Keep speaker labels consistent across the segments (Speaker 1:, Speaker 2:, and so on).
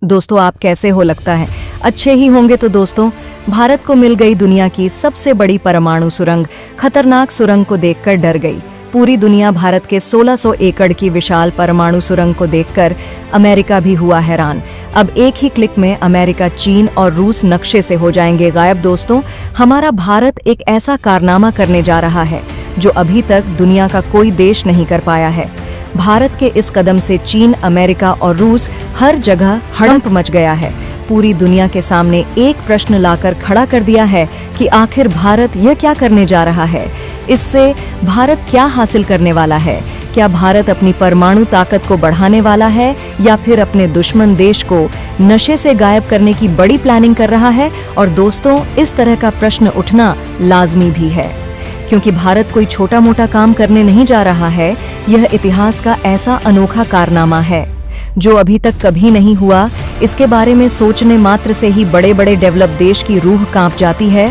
Speaker 1: दोस्तों आप कैसे हो? लगता है अच्छे ही होंगे। तो दोस्तों, भारत को मिल गई दुनिया की सबसे बड़ी परमाणु सुरंग। खतरनाक सुरंग को देखकर डर गई पूरी दुनिया। भारत के 1600 एकड़ की विशाल परमाणु सुरंग को देखकर अमेरिका भी हुआ हैरान। अब एक ही क्लिक में अमेरिका, चीन और रूस नक्शे से हो जाएंगे गायब। दोस्तों, हमारा भारत एक ऐसा कारनामा करने जा रहा है जो अभी तक दुनिया का कोई देश नहीं कर पाया है। भारत के इस कदम से चीन, अमेरिका और रूस हर जगह हड़कंप मच गया है। पूरी दुनिया के सामने एक प्रश्न लाकर खड़ा कर दिया है कि आखिर भारत यह क्या करने जा रहा है? इससे भारत क्या हासिल करने वाला है? क्या भारत अपनी परमाणु ताकत को बढ़ाने वाला है या फिर अपने दुश्मन देश को नशे से गायब करने की बड़ी प्लानिंग कर रहा है? और दोस्तों, इस तरह का प्रश्न उठना लाजमी भी है, क्योंकि भारत कोई छोटा मोटा काम करने नहीं जा रहा है। यह इतिहास का ऐसा अनोखा कारनामा है जो अभी तक कभी नहीं हुआ। इसके बारे में सोचने मात्र से ही बड़े बड़े डेवलप देश की रूह कांप जाती है।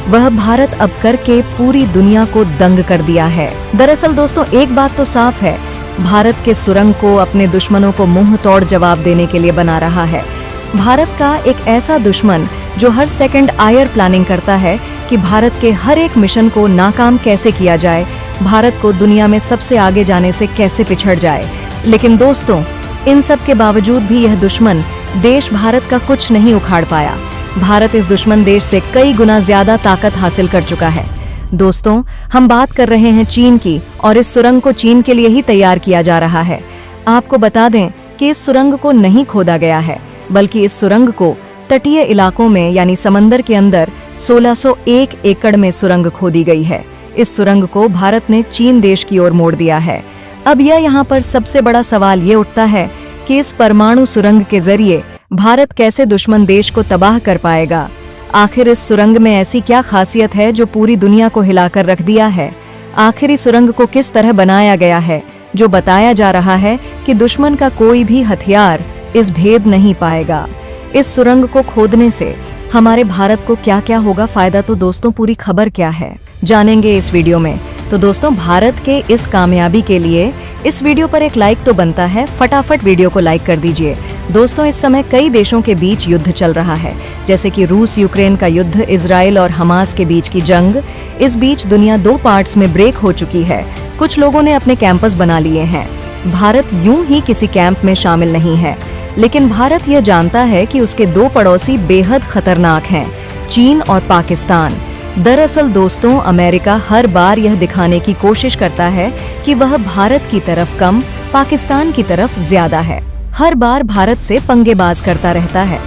Speaker 1: वह भारत अब करके पूरी दुनिया को दंग कर दिया है। दरअसल दोस्तों, एक बात तो साफ है, भारत के सुरंग को अपने दुश्मनों को मुंह तोड़ जवाब देने के लिए बना रहा है। भारत का एक ऐसा दुश्मन जो हर सेकंड आयर प्लानिंग करता है कि भारत के हर एक मिशन को नाकाम कैसे किया जाए, भारत को दुनिया में सबसे आगे जाने से कैसे पिछड़ जाए। लेकिन दोस्तों, इन सब के बावजूद भी यह दुश्मन देश भारत का कुछ नहीं उखाड़ पाया। भारत इस दुश्मन देश से कई गुना ज्यादा ताकत हासिल कर चुका है। दोस्तों, हम बात कर रहे हैं चीन की, और इस सुरंग को चीन के लिए ही तैयार किया जा रहा है। आपको बता दें कि इस सुरंग को नहीं खोदा गया है, बल्कि इस सुरंग को तटीय इलाकों में यानी समंदर के अंदर 1601 एकड़ में सुरंग खोदी गई है। इस सुरंग को भारत ने चीन देश की ओर मोड़ दिया है। अब यहाँ पर सबसे बड़ा सवाल ये उठता है कि इस परमाणु सुरंग के जरिए भारत कैसे दुश्मन देश को तबाह कर पाएगा? आखिर इस सुरंग में ऐसी क्या खासियत है जो पूरी दुनिया को हिलाकर रख दिया है? आखिर इस सुरंग को किस तरह बनाया गया है जो बताया जा रहा है कि दुश्मन का कोई भी हथियार इस भेद नहीं पाएगा? इस सुरंग को खोदने से हमारे भारत को क्या क्या होगा फायदा? तो दोस्तों, पूरी खबर क्या है जानेंगे इस वीडियो में। तो दोस्तों, भारत के इस कामयाबी के लिए इस वीडियो पर एक लाइक तो बनता है। फटाफट वीडियो को लाइक कर दीजिए। दोस्तों, इस समय कई देशों के बीच युद्ध चल रहा है, जैसे कि रूस यूक्रेन का युद्ध, इजराइल और हमास के बीच की जंग। इस बीच दुनिया दो पार्ट्स में ब्रेक हो चुकी है। कुछ लोगों ने अपने कैंपस बना लिए हैं। भारत यूं ही किसी कैंप में शामिल नहीं है, लेकिन भारत यह जानता है कि उसके दो पड़ोसी बेहद खतरनाक हैं, चीन और पाकिस्तान। दरअसल दोस्तों, अमेरिका हर बार यह दिखाने की कोशिश करता है कि वह भारत की तरफ कम, पाकिस्तान की तरफ ज्यादा है। हर बार भारत से पंगेबाज करता रहता है।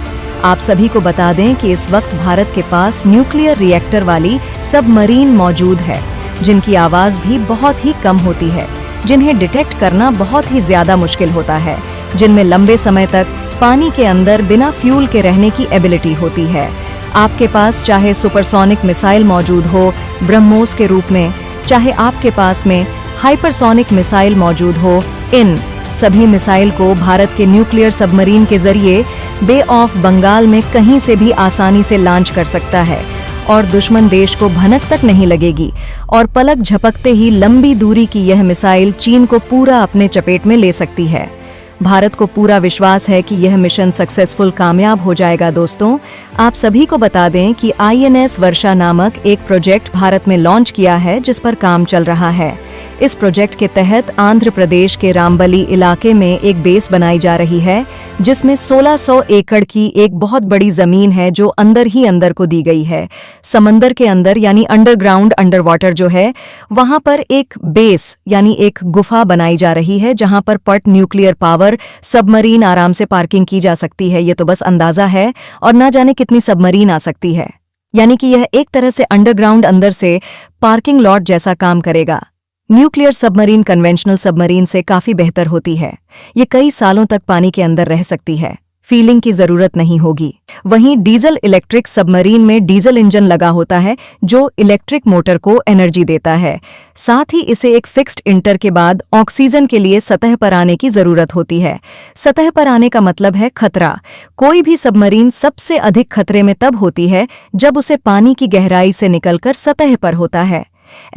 Speaker 1: आप सभी को बता दें कि इस वक्त भारत के पास न्यूक्लियर रिएक्टर वाली सबमरीन मौजूद है, जिनकी आवाज भी बहुत ही कम होती है, जिन्हें डिटेक्ट करना बहुत ही ज्यादा मुश्किल होता है, जिनमें लंबे समय तक पानी के अंदर बिना फ्यूल के रहने की एबिलिटी होती है। आपके पास चाहे सुपरसोनिक मिसाइल मौजूद हो ब्रह्मोस के रूप में, चाहे आपके पास में हाइपरसोनिक मिसाइल मौजूद हो, इन सभी मिसाइल को भारत के न्यूक्लियर सबमरीन के जरिए बे ऑफ बंगाल में कहीं से भी आसानी से लॉन्च कर सकता है और दुश्मन देश को भनक तक नहीं लगेगी। और पलक झपकते ही लंबी दूरी की यह मिसाइल चीन को पूरा अपने चपेट में ले सकती है। भारत को पूरा विश्वास है कि यह मिशन सक्सेसफुल कामयाब हो जाएगा। दोस्तों, आप सभी को बता दें कि INS वर्षा नामक एक प्रोजेक्ट भारत में लॉन्च किया है, जिस पर काम चल रहा है। इस प्रोजेक्ट के तहत आंध्र प्रदेश के रामबली इलाके में एक बेस बनाई जा रही है, जिसमें 1600 एकड़ की एक बहुत बड़ी जमीन है जो अंदर ही अंदर को दी गई है। समंदर के अंदर यानी अंडरग्राउंड, अंडर वाटर जो है, वहां पर एक बेस यानी एक गुफा बनाई जा रही है, जहां पर पट न्यूक्लियर पावर सबमरीन आराम से पार्किंग की जा सकती है। ये तो बस अंदाजा है, और ना जाने कितनी सबमरीन आ सकती है। यानी कि यह एक तरह से अंडरग्राउंड अंदर से पार्किंग लॉट जैसा काम करेगा। न्यूक्लियर सबमरीन कन्वेंशनल सबमरीन से काफी बेहतर होती है। ये कई सालों तक पानी के अंदर रह सकती है, फीलिंग की जरूरत नहीं होगी। वहीं डीजल इलेक्ट्रिक सबमरीन में डीजल इंजन लगा होता है जो इलेक्ट्रिक मोटर को एनर्जी देता है। साथ ही इसे एक फिक्स्ड इंटर के बाद ऑक्सीजन के लिए सतह पर आने की जरूरत होती है। सतह पर आने का मतलब है खतरा। कोई भी सबमरीन सबसे अधिक खतरे में तब होती है जब उसे पानी की गहराई से निकलकर सतह पर होता है।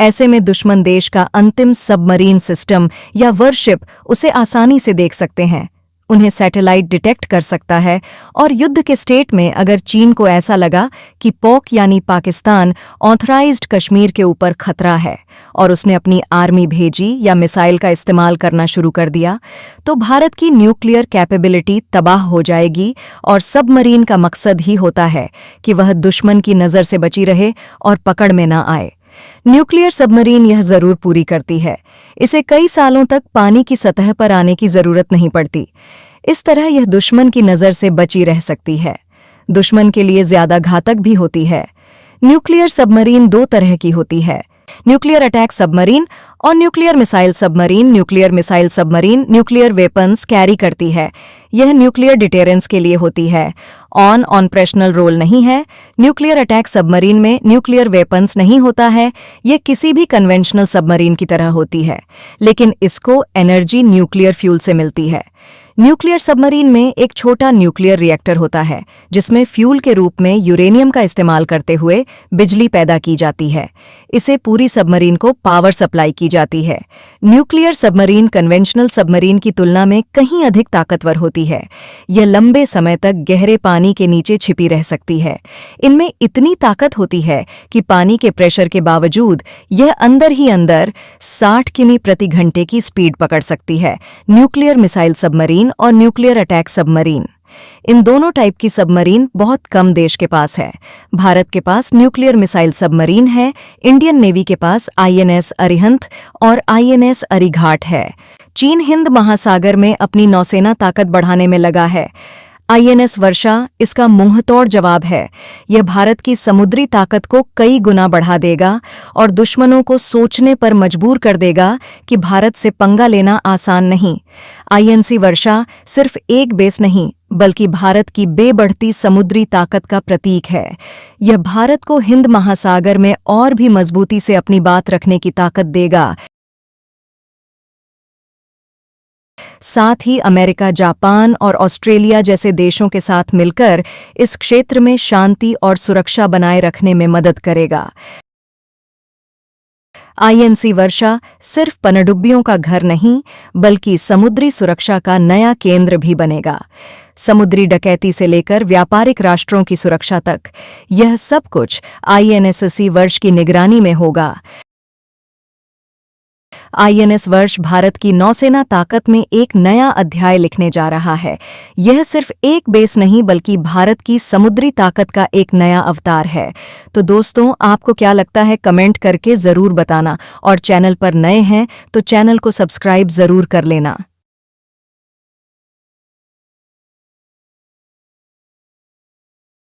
Speaker 1: ऐसे में दुश्मन देश का अंतिम सबमरीन सिस्टम या वॉरशिप उसे आसानी से देख सकते हैं उन्हें सैटेलाइट डिटेक्ट कर सकता है और युद्ध के स्टेट में अगर चीन को ऐसा लगा कि पोक यानी पाकिस्तान ऑथराइज्ड कश्मीर के ऊपर खतरा है और उसने अपनी आर्मी भेजी या मिसाइल का इस्तेमाल करना शुरू कर दिया, तो भारत की न्यूक्लियर कैपेबिलिटी तबाह हो जाएगी और सबमरीन का मकसद ही होता है कि वह दुश्मन की नज़र से बची रहे और पकड़ में न आए। न्यूक्लियर सबमरीन यह जरूर पूरी करती है। इसे कई सालों तक पानी की सतह पर आने की जरूरत नहीं पड़ती। इस तरह यह दुश्मन की नज़र से बची रह सकती है। दुश्मन के लिए ज्यादा घातक भी होती है। न्यूक्लियर सबमरीन दो तरह की होती है, न्यूक्लियर अटैक सबमरीन और nuclear missile submarine. Nuclear missile submarine nuclear weapons carry करती है। यह न्यूक्लियर डिटेरेंस के लिए होती है, ऑन ऑपरेशनल रोल नहीं है। न्यूक्लियर अटैक सबमरीन में न्यूक्लियर वेपन्स नहीं होता है। यह किसी भी कन्वेंशनल सबमरीन की तरह होती है, लेकिन इसको एनर्जी न्यूक्लियर फ्यूल से मिलती है। न्यूक्लियर सबमरीन में एक छोटा न्यूक्लियर रिएक्टर होता है जिसमें फ्यूल के रूप में यूरेनियम का इस्तेमाल करते हुए बिजली पैदा की जाती है। इसे पूरी सबमरीन को पावर सप्लाई की जाती है। न्यूक्लियर सबमरीन कन्वेंशनल सबमरीन की तुलना में कहीं अधिक ताकतवर होती है। यह लंबे समय तक गहरे पानी के नीचे छिपी रह सकती है। इनमें इतनी ताकत होती है कि पानी के प्रेशर के बावजूद यह अंदर ही अंदर 60 किमी प्रति घंटे की स्पीड पकड़ सकती है। न्यूक्लियर मिसाइल सबमरीन और न्यूक्लियर अटैक सबमरीन, इन दोनों टाइप की सबमरीन बहुत कम देश के पास है। भारत के पास न्यूक्लियर मिसाइल सबमरीन है। इंडियन नेवी के पास आईएनएस अरिहंत और आईएनएस अरिघाट है। चीन हिंद महासागर में अपनी नौसेना ताकत बढ़ाने में लगा है। आईएनएस वर्षा इसका मुंहतोड़ जवाब है। यह भारत की समुद्री ताकत को कई गुना बढ़ा देगा और दुश्मनों को सोचने पर मजबूर कर देगा कि भारत से पंगा लेना आसान नहीं। आईएनसी वर्षा सिर्फ एक बेस नहीं बल्कि भारत की बेबढ़ती समुद्री ताकत का प्रतीक है। यह भारत को हिंद महासागर में और भी मजबूती से अपनी बात रखने की ताकत देगा। साथ ही अमेरिका, जापान और ऑस्ट्रेलिया जैसे देशों के साथ मिलकर इस क्षेत्र में शांति और सुरक्षा बनाए रखने में मदद करेगा। आईएनसी वर्षा सिर्फ पनडुब्बियों का घर नहीं बल्कि समुद्री सुरक्षा का नया केंद्र भी बनेगा। समुद्री डकैती से लेकर व्यापारिक राष्ट्रों की सुरक्षा तक, यह सब कुछ आईएनएससी वर्ष की निगरानी में होगा। आईएनएस वर्ष भारत की नौसेना ताकत में एक नया अध्याय लिखने जा रहा है। यह सिर्फ एक बेस नहीं बल्कि भारत की समुद्री ताकत का एक नया अवतार है। तो दोस्तों, आपको क्या लगता है कमेंट करके ज़रूर बताना, और चैनल पर नए हैं तो चैनल को सब्सक्राइब ज़रूर कर लेना।